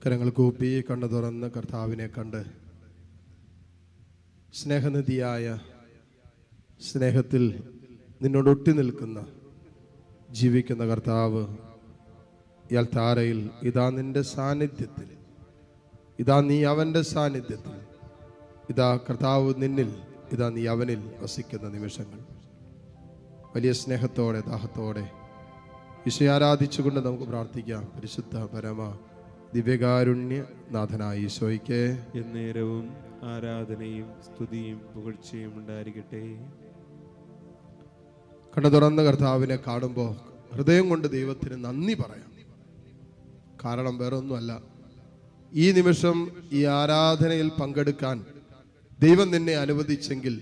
കരങ്ങൾ കൂപ്പി കണ്ണു തുറന്ന് കർത്താവിനെ കണ്ട് സ്നേഹനിധിയായ സ്നേഹത്തിൽ നിന്നോടൊട്ടി നിൽക്കുന്ന ജീവിക്കുന്ന കർത്താവ് ഇയാൾ താരയിൽ ഇതാ നിന്റെ സാന്നിധ്യത്തിൽ, ഇതാ നീ അവൻ്റെ സാന്നിധ്യത്തിൽ, ഇതാ കർത്താവ് നിന്നിൽ, ഇതാ നീ അവനിൽ വസിക്കുന്ന നിമിഷങ്ങൾ. വലിയ സ്നേഹത്തോടെ ദാഹത്തോടെ ഈശോയെ ആരാധിച്ചുകൊണ്ട് നമുക്ക് പ്രാർത്ഥിക്കാം. പരിശുദ്ധ പരമ ദിവ്യകാരുണ്യ നാഥനായ ഈശോയ്ക്ക് എന്നേരവും ആരാധനയും സ്തുതിയും പുകഴ്ചയും ഉണ്ടായിരിക്കട്ടെ. കണ്ണു തുറന്ന കർത്താവിനെ കാണുമ്പോൾ ഹൃദയം കൊണ്ട് ദൈവത്തിന് നന്ദി പറയാം. കാരണം വേറൊന്നുമല്ല, ഈ നിമിഷം ഈ ആരാധനയിൽ പങ്കെടുക്കാൻ ദൈവം നിന്നെ അനുവദിച്ചെങ്കിൽ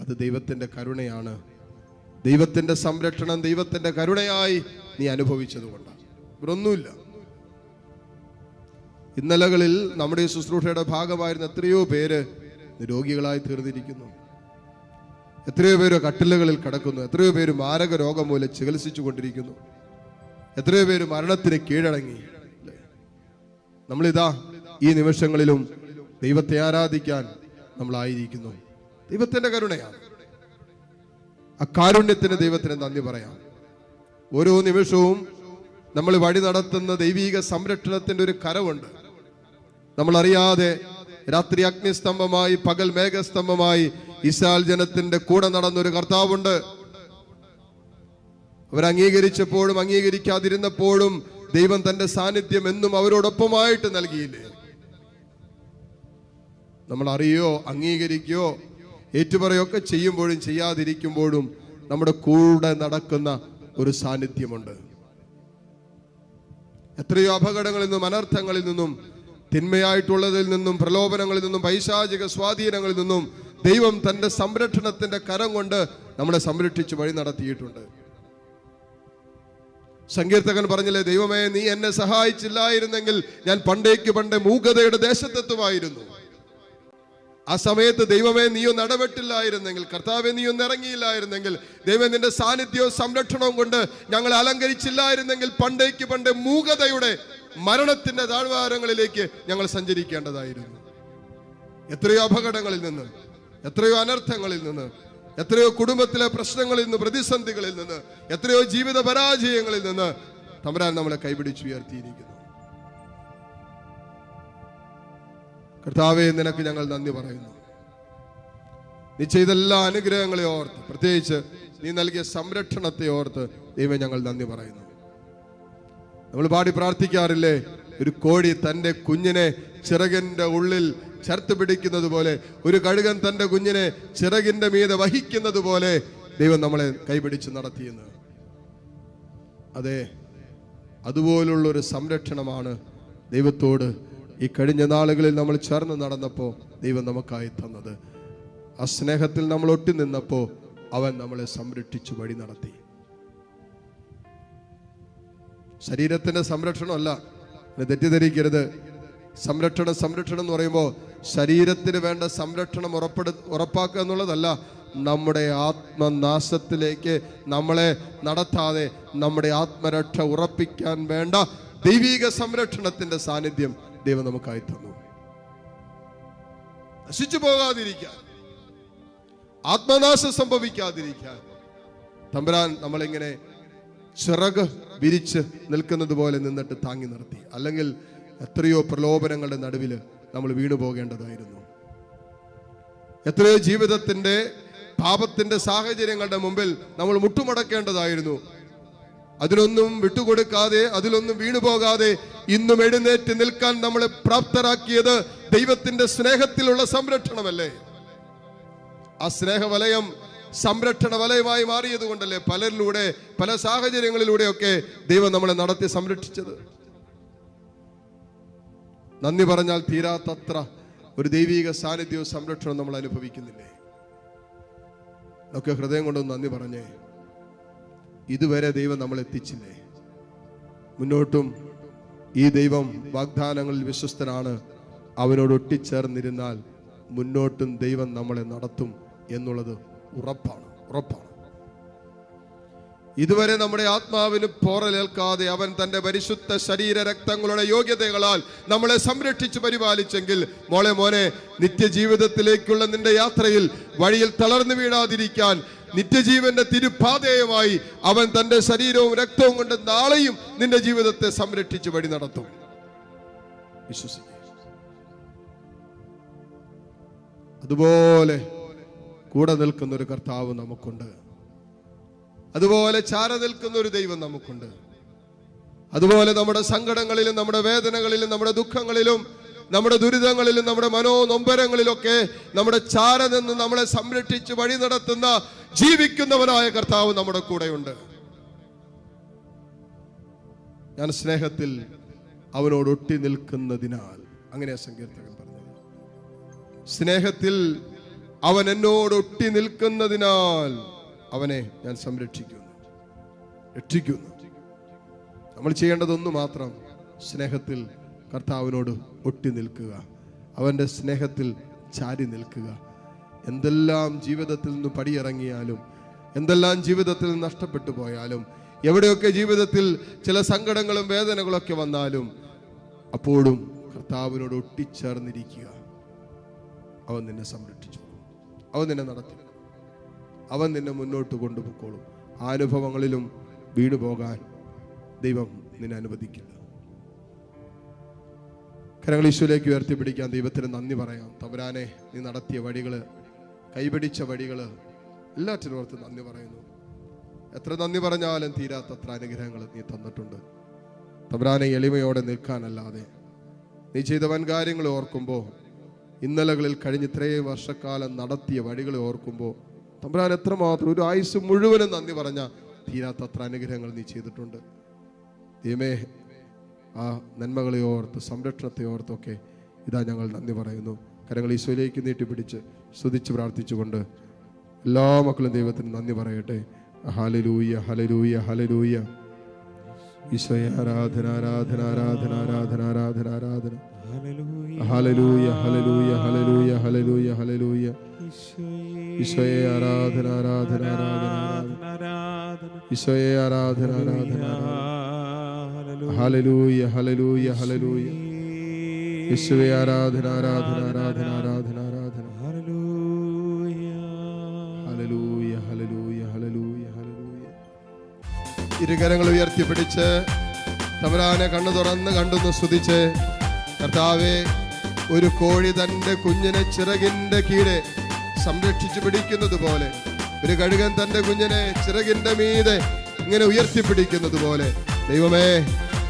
അത് ദൈവത്തിൻ്റെ കരുണയാണ്. ദൈവത്തിൻ്റെ സംരക്ഷണം ദൈവത്തിൻ്റെ കരുണയായി നീ അനുഭവിച്ചതുകൊണ്ടാണ്, ഇവരൊന്നുമില്ല. ഇന്നലകളിൽ നമ്മുടെ ശുശ്രൂഷയുടെ ഭാഗമായിരുന്ന എത്രയോ പേര് രോഗികളായി തീർന്നിരിക്കുന്നു, എത്രയോ പേര് കട്ടിലുകളിൽ കിടക്കുന്നു, എത്രയോ പേര് മാരക രോഗം മൂലം ചികിത്സിച്ചു കൊണ്ടിരിക്കുന്നു, എത്രയോ പേര് മരണത്തിന് കീഴടങ്ങി. നമ്മളിതാ ഈ നിമിഷങ്ങളിലും ദൈവത്തെ ആരാധിക്കാൻ നമ്മളായിരിക്കുന്നു. ദൈവത്തിന്റെ കരുണയാണ്. ആ കാരുണ്യത്തിന് ദൈവത്തിന് നന്ദി പറയാം. ഓരോ നിമിഷവും നമ്മൾ വഴി നടത്തുന്ന ദൈവീക സംരക്ഷണത്തിന്റെ ഒരു കരവുണ്ട്. നമ്മൾ അറിയാതെ രാത്രി അഗ്നിസ്തംഭമായി പകൽ മേഘസ്തംഭമായി ഇസ്രായേൽ ജനത്തിന്റെ കൂടെ നടന്നൊരു കർത്താവുണ്ട്. അവരംഗീകരിച്ചപ്പോഴും അംഗീകരിക്കാതിരുന്നപ്പോഴും ദൈവം തന്റെ സാന്നിധ്യം എന്നും അവരോടൊപ്പമായിട്ട് നൽകിയില്ലേ? നമ്മൾ അറിയോ അംഗീകരിക്കുകയോ ഏറ്റുപറയൊക്കെ ചെയ്യുമ്പോഴും ചെയ്യാതിരിക്കുമ്പോഴും നമ്മുടെ കൂടെ നടക്കുന്ന ഒരു സാന്നിധ്യമുണ്ട്. എത്രയോ അപകടങ്ങളിൽ നിന്നും അനർത്ഥങ്ങളിൽ നിന്നും തിന്മയായിട്ടുള്ളതിൽ നിന്നും പ്രലോഭനങ്ങളിൽ നിന്നും പൈശാചിക സ്വാധീനങ്ങളിൽ നിന്നും ദൈവം തന്റെ സംരക്ഷണത്തിന്റെ കരം കൊണ്ട് നമ്മളെ സംരക്ഷിച്ച് വഴി നടത്തിയിട്ടുണ്ട്. സങ്കീർത്തകൻ പറഞ്ഞില്ലേ, ദൈവമേ നീ എന്നെ സഹായിച്ചില്ലായിരുന്നെങ്കിൽ ഞാൻ പണ്ടേ മൂകതയുടെ ദേശത്തെത്തുമായിരുന്നു. ആ സമയത്ത് ദൈവമേ നീയൊന്ന് ഇടപെട്ടില്ലായിരുന്നെങ്കിൽ, കർത്താവെ നീയൊന്ന് ഇറങ്ങിയില്ലായിരുന്നെങ്കിൽ, ദൈവം നിന്റെ സാന്നിധ്യവും സംരക്ഷണവും കൊണ്ട് ഞങ്ങൾ അലങ്കരിച്ചില്ലായിരുന്നെങ്കിൽ പണ്ടേ മൂകതയുടെ മരണത്തിന്റെ താഴ്വാരങ്ങളിലേക്ക് ഞങ്ങൾ സഞ്ചരിക്കേണ്ടതായിരുന്നു. എത്രയോ അപകടങ്ങളിൽ നിന്ന്, എത്രയോ അനർത്ഥങ്ങളിൽ നിന്ന്, എത്രയോ കുടുംബത്തിലെ പ്രശ്നങ്ങളിൽ നിന്ന്, പ്രതിസന്ധികളിൽ നിന്ന്, എത്രയോ ജീവിത പരാജയങ്ങളിൽ നിന്ന് തമ്പുരാൻ നമ്മളെ കൈപിടിച്ചുയർത്തിയിരിക്കുന്നു. കർത്താവേ നിനക്ക് ഞങ്ങൾ നന്ദി പറയുന്നു. നീ ചെയ്ത എല്ലാ അനുഗ്രഹങ്ങളെ ഓർത്ത്, പ്രത്യേകിച്ച് നീ നൽകിയ സംരക്ഷണത്തെ ഓർത്ത് ദൈവം ഞങ്ങൾ നന്ദി പറയുന്നു. നമ്മൾ പാടി പ്രാർത്ഥിക്കാറില്ലേ, ഒരു കോഴി തൻ്റെ കുഞ്ഞിനെ ചിറകിന്റെ ഉള്ളിൽ ചേർത്ത് പിടിക്കുന്നത് പോലെ, ഒരു കഴുകൻ തൻ്റെ കുഞ്ഞിനെ ചിറകിന്റെ മീതെ വഹിക്കുന്നത് പോലെ ദൈവം നമ്മളെ കൈപിടിച്ച് നടത്തിയെന്ന്. അതെ, അതുപോലുള്ളൊരു സംരക്ഷണമാണ് ദൈവത്തോട് ഈ കഴിഞ്ഞ നാളുകളിൽ നമ്മൾ ചേർന്ന് നടന്നപ്പോൾ ദൈവം നമുക്കായി തന്നത്. ആ സ്നേഹത്തിൽ നമ്മൾ ഒട്ടി നിന്നപ്പോൾ അവൻ നമ്മളെ സംരക്ഷിച്ചു വഴി നടത്തി. ശരീരത്തിന്റെ സംരക്ഷണമല്ല, തെറ്റിദ്ധരിക്കരുത്. സംരക്ഷണം എന്ന് പറയുമ്പോൾ ശരീരത്തിന് വേണ്ട സംരക്ഷണം ഉറപ്പാക്കുക എന്നുള്ളതല്ല. നമ്മുടെ ആത്മനാശത്തിലേക്ക് നമ്മളെ നടത്താതെ നമ്മുടെ ആത്മരക്ഷ ഉറപ്പിക്കാൻ വേണ്ട ദൈവിക സംരക്ഷണത്തിന്റെ സാന്നിധ്യം ദൈവം നമുക്കായി തന്നു. നശിച്ചു പോകാതിരിക്കാൻ, ആത്മനാശം സംഭവിക്കാതിരിക്കാൻ തമ്പുരാൻ നമ്മളിങ്ങനെ ചിറക് വിരിച്ച് നിൽക്കുന്നത് പോലെ നിന്നിട്ട് താങ്ങി നിർത്തി. അല്ലെങ്കിൽ എത്രയോ പ്രലോഭനങ്ങളുടെ നടുവിൽ നമ്മൾ വീണു പോകേണ്ടതായിരുന്നു. എത്രയോ ജീവിതത്തിന്റെ പാപത്തിന്റെ സാഹചര്യങ്ങളുടെ മുമ്പിൽ നമ്മൾ മുട്ടുമടക്കേണ്ടതായിരുന്നു. അതിലൊന്നും വിട്ടുകൊടുക്കാതെ, അതിലൊന്നും വീണുപോകാതെ ഇന്നും എഴുന്നേറ്റ് നിൽക്കാൻ നമ്മളെ പ്രാപ്തരാക്കിയത് ദൈവത്തിന്റെ സ്നേഹത്തിലുള്ള സംരക്ഷണമല്ലേ? ആ സ്നേഹവലയം സംരക്ഷണ വലയമായി മാറിയത് കൊണ്ടല്ലേ പലരിലൂടെ, പല സാഹചര്യങ്ങളിലൂടെയൊക്കെ ദൈവം നമ്മളെ നടത്തി സംരക്ഷിച്ചത്. നന്ദി പറഞ്ഞാൽ തീരാത്തത്ര ഒരു ദൈവിക സാന്നിധ്യവും സംരക്ഷണവും നമ്മൾ അനുഭവിക്കുന്നില്ലേ? ഒക്കെ ഹൃദയം കൊണ്ടൊന്ന് നന്ദി പറഞ്ഞേ. ഇതുവരെ ദൈവം നമ്മളെ എത്തിച്ചില്ലേ? മുന്നോട്ടും ഈ ദൈവം വാഗ്ദാനങ്ങളിൽ വിശ്വസ്തനാണ്. അവനോട് ഒട്ടിച്ചേർന്നിരുന്നാൽ മുന്നോട്ടും ദൈവം നമ്മളെ നടത്തും എന്നുള്ളത് ഉറപ്പാണ്. ഇതുവരെ നമ്മുടെ ആത്മാവിന് പോറലേൽക്കാതെ അവൻ തന്റെ പരിശുദ്ധ ശരീര രക്തങ്ങളുടെ യോഗ്യതകളാൽ നമ്മളെ സംരക്ഷിച്ച് പരിപാലിച്ചെങ്കിൽ, മോനെ, നിത്യജീവിതത്തിലേക്കുള്ള നിന്റെ യാത്രയിൽ വഴിയിൽ തളർന്നു വീഴാതിരിക്കാൻ നിത്യജീവന്റെ തിരുപാതയുമായി അവൻ തന്റെ ശരീരവും രക്തവും കൊണ്ട് നാളെയും നിന്റെ ജീവിതത്തെ സംരക്ഷിച്ച് വഴി നടത്തും. വിശ്വസിക്കുക. അതുപോലെ കൂടെ നിൽക്കുന്ന ഒരു കർത്താവ് നമുക്കുണ്ട്. അതുപോലെ ചാര നിൽക്കുന്ന ഒരു ദൈവം നമുക്കുണ്ട്. അതുപോലെ നമ്മുടെ സങ്കടങ്ങളിലും നമ്മുടെ വേദനകളിലും നമ്മുടെ ദുഃഖങ്ങളിലും നമ്മുടെ ദുരിതങ്ങളിലും നമ്മുടെ മനോനൊമ്പരങ്ങളിലൊക്കെ നമ്മുടെ ചാര നിന്ന് നമ്മളെ സംരക്ഷിച്ച് വഴി നടത്തുന്ന ജീവിക്കുന്നവനായ കർത്താവ് നമ്മുടെ കൂടെയുണ്ട്. ഞാൻ സ്നേഹത്തിൽ അവനോട് ഒട്ടി നിൽക്കുന്നതിനാൽ, അങ്ങനെയാ സങ്കീർത്തകൻ പറഞ്ഞത്. സ്നേഹത്തിൽ അവൻ എന്നോട് ഒട്ടി നിൽക്കുന്നതിനാൽ അവനെ ഞാൻ സംരക്ഷിക്കുന്നു, രക്ഷിക്കുന്നു. നമ്മൾ ചെയ്യേണ്ടതൊന്നു മാത്രം, സ്നേഹത്തിൽ കർത്താവിനോട് ഒട്ടി നിൽക്കുക, അവൻ്റെ സ്നേഹത്തിൽ ചാരി നിൽക്കുക. എന്തെല്ലാം ജീവിതത്തിൽ നിന്ന് പടിയിറങ്ങിയാലും, എന്തെല്ലാം ജീവിതത്തിൽ നിന്ന് നഷ്ടപ്പെട്ടു പോയാലും, എവിടെയൊക്കെ ജീവിതത്തിൽ ചില സങ്കടങ്ങളും വേദനകളൊക്കെ വന്നാലും, അപ്പോഴും കർത്താവിനോട് ഒട്ടിച്ചേർന്നിരിക്കുക. അവൻ നിന്നെ സംരക്ഷിച്ചു, അവൻ നിന്നെ നടത്തി, അവൻ നിന്നെ മുന്നോട്ട് കൊണ്ടുപോയിക്കോളും. ആ അനുഭവങ്ങളിലും വീണു പോകാൻ ദൈവം നിന്നെ അനുവദിക്കില്ല. കരങ്ങൾ ഈശോയിലേക്ക് ഉയർത്തിപ്പിടിക്കാൻ ദൈവത്തിന് നന്ദി പറയാം. തമ്പുരാനെ, നീ നടത്തിയ വഴികള്, കൈപിടിച്ച വഴികള് എല്ലാറ്റിനും ഓർത്ത് നന്ദി പറയുന്നു. എത്ര നന്ദി പറഞ്ഞാലും തീരാത്തത്ര അനുഗ്രഹങ്ങൾ നീ തന്നിട്ടുണ്ട്. തമ്പുരാനെ, എളിമയോടെ നിൽക്കാനല്ലാതെ നീ ചെയ്ത വൻ കാര്യങ്ങൾ ഓർക്കുമ്പോൾ, ഇന്നലകളിൽ കഴിഞ്ഞ ഇത്രയും വർഷക്കാലം നടത്തിയ വഴികളെ ഓർക്കുമ്പോൾ, തമ്പുരാൻ എത്രമാത്രം ഒരു ആയുസ് മുഴുവനും നന്ദി പറഞ്ഞ തീരാത്തത്ര അനുഗ്രഹങ്ങൾ നീ ചെയ്തിട്ടുണ്ട്. ദൈവമേ, ആ നന്മകളെ ഓർത്ത്, സംരക്ഷണത്തെ ഓർത്തൊക്കെ ഇതാ ഞങ്ങൾ നന്ദി പറയുന്നു. കരങ്ങൾ ഈശോയിലേക്ക് നീട്ടിപ്പിടിച്ച് സ്തുതിച്ച് പ്രാർത്ഥിച്ചുകൊണ്ട് എല്ലാ മക്കളും ദൈവത്തിന് നന്ദി പറയട്ടെ. Hallelujah, hallelujah, hallelujah. ഈശോയെ ആരാധന, ആരാധന, ആരാധന, ആരാധന, ആരാധന, ആരാധന. Hallelujah, hallelujah, hallelujah, hallelujah, hallelujah. ഈശോയെ ആരാധന, ആരാധന, ആരാധന, ഈശോയെ ആരാധന, ആരാധന, ഹല്ലേലൂയ, ഹല്ലേലൂയ, ഹല്ലേലൂയ. യേശുവേ ആരാധന, ആരാധന, ആരാധന, ആരാധന, ആരാധന. Hallelujah, hallelujah, hallelujah, hallelujah. ഇരുകരങ്ങൾ ഉയർത്തിപ്പിടിച്ച് തമ്പുരാനെ കണ്ണു തുറന്ന് കണ്ടൊന്ന് സ്തുതിച്ച്, കർത്താവേ, ഒരു കോഴി തന്റെ കുഞ്ഞിനെ ചിറകിന്റെ കീഴെ സംരക്ഷിച്ചു പിടിക്കുന്നത് പോലെ, ഒരു കഴുകൻ തന്റെ കുഞ്ഞിനെ ചിറകിന്റെ മീതെ ഇങ്ങനെ ഉയർത്തിപ്പിടിക്കുന്നത് പോലെ, ദൈവമേ,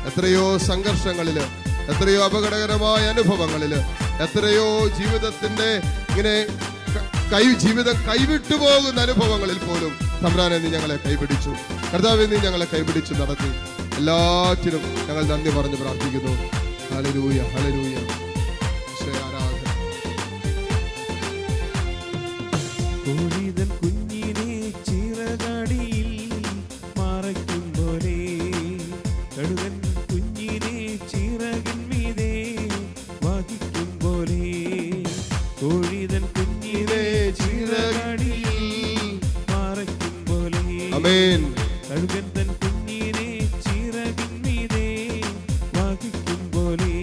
എത്രയോ സംഘർഷങ്ങളില്, എത്രയോ അപകടകരമായ അനുഭവങ്ങളില്, എത്രയോ ജീവിതത്തിന്റെ ഇങ്ങനെ ജീവിതം കൈവിട്ടു പോകുന്ന അനുഭവങ്ങളിൽ പോലും തമ്പുരാനെ നീ ഞങ്ങളെ കൈപിടിച്ചു. കർത്താവേ, നീ ഞങ്ങളെ കൈപിടിച്ചു നടത്തി. എല്ലാറ്റിനും ഞങ്ങൾ നന്ദി പറഞ്ഞ് പ്രാർത്ഥിക്കുന്നു. Hallelujah, hallelujah. ആരാധന. കുഞ്ഞിനെ ചിറകടിയിൽ മറയ്ക്കും പോലെ, കഴുകൻ കുഞ്ഞിനെ ചിറകിൻ മീതെ വഹിക്കും പോലെ, കോഴിതൻ കുഞ്ഞിനെ ചിറകടിയിൽ മറയ്ക്കും പോലെ, ആമേൻ. കഴുകൻ തൻ കുഞ്ഞിനെ ചിറകിൻ മീതെ വഹിക്കും പോലെ,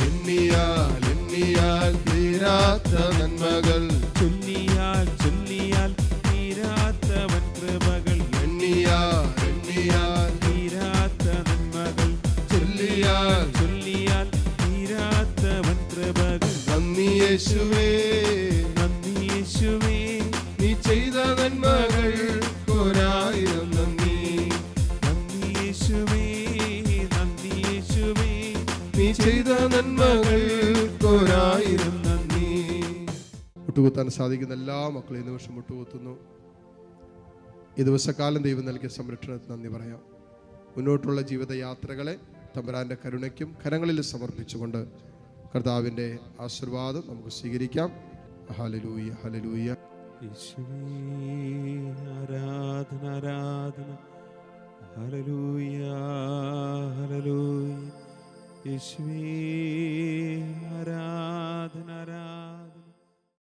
എണ്ണിയാൽ എണ്ണിയാൽ തീരാത്ത നന്മകൾ, ചൊല്ലിയാൽ ചൊല്ലിയാൽ തീരാത്തവൻ കൃപകൾ, എണ്ണിയാൽ എണ്ണിയാൽ തീരാത്ത നന്മകൾ, ചൊല്ലിയാൽ ചൊല്ലിയാൽ തീരാത്തവൻ കൃപകൾ. നന്ദി യേശുവേ, നന്ദി യേശുവേ, നീ ചെയ്ത നന്മകൾ ഒരായിരം നന്ദി. നന്ദി യേശുവേ, നന്ദി യേശുവേ, നീ ചെയ്ത നന്മകൾ ഒരായിരം നന്ദി. മുട്ടുകുത്താൻ സാധിക്കുന്ന എല്ലാ മക്കളും ഈ നിമിഷം മുട്ടുകുത്തുന്നു. ഈ ദിവസക്കാലം ദൈവം നൽകിയ സംരക്ഷണത്തിന് നന്ദി പറയാം. മുന്നോട്ടുള്ള ജീവിതയാത്രകളെ തമ്പുരാന്റെ കരുണയ്ക്കും കരങ്ങളിൽ സമർപ്പിച്ചുകൊണ്ട് കർത്താവിൻ്റെ ആശീർവാദം നമുക്ക് സ്വീകരിക്കാം. Hallelujah, hallelujah. യേശുവേ ആരാധന, ആരാധന. Hallelujah, hallelujah. യേശുവേ